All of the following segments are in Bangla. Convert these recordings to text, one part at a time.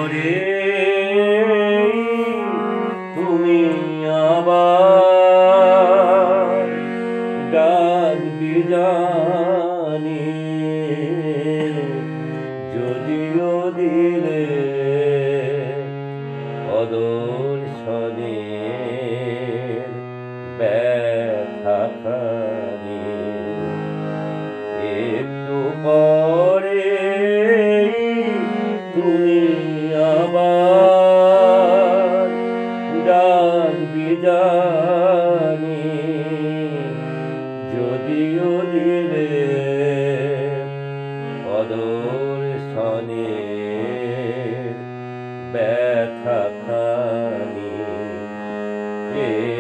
পরে তুমি আবার ডাকবি জানি, যদিও দিলে অদর্শনের ব্যথাখানি। একটু পরে তুমি আবার ডাকবি জানি, যদিও দিলে অদর্শনের ব্যথাখানি।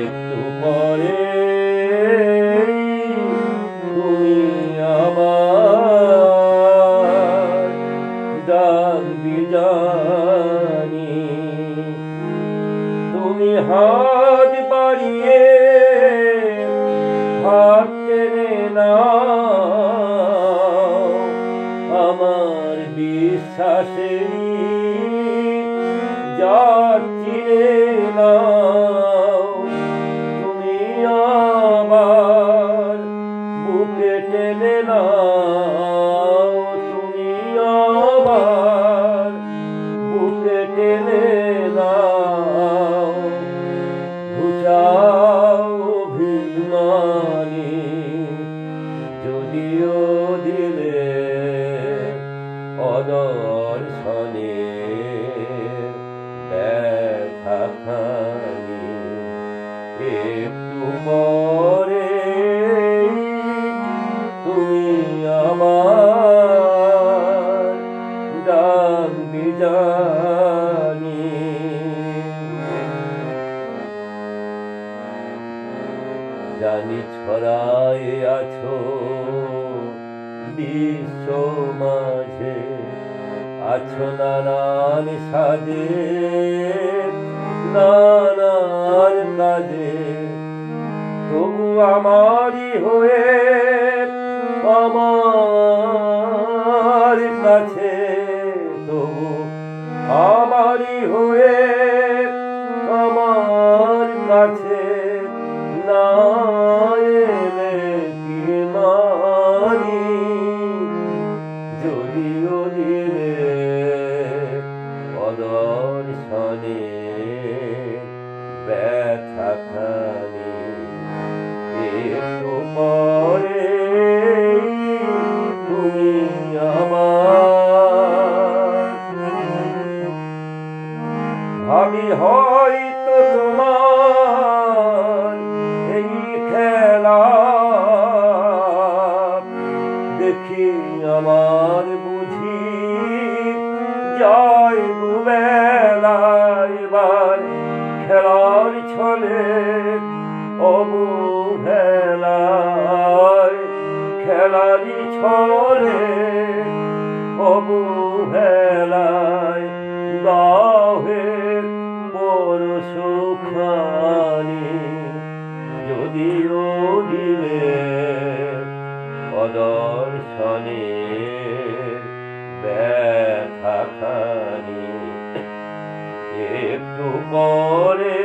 একটু পরে তুমি আবার ডাকবি জানি। তুমি হাত বাড়িয়ে হাত টেনে নাও, আমার বিশ্বাসেরই যাচ্ছি নাও। তুমি আবার বুকে টেনে নাও, তুমি আবার বুকে টেনে নাও। ঘুচাও অভিমানী, যদিও দিলে অদর্শনের ব্যথাখানি। একটু পরে তুমি আবার ডাকবি জানি। জানি ছড়ায় আছো বিশ্ব মাঝে, আছো নানান সাজে নানান কাজে, তবু আমারই হয়ে আমার কাছে, তবু আমারই হয়ে আমার কাছে না এলে কি মানি, যদিও দিলে অদর্শনের ব্যথাখানি। একটু পরে তুমি আবার ভাবি হয়তো তোমার এই খেলা দেখি আমার বুঝি যায় দুবেলা। এবার খেলার ছলে অবহেলায়, খেলারই ছলে অবহেলায় দাহে পরশখানি, যদিও দিলে অদর্শনের ব্যথাখানি। একটু পরে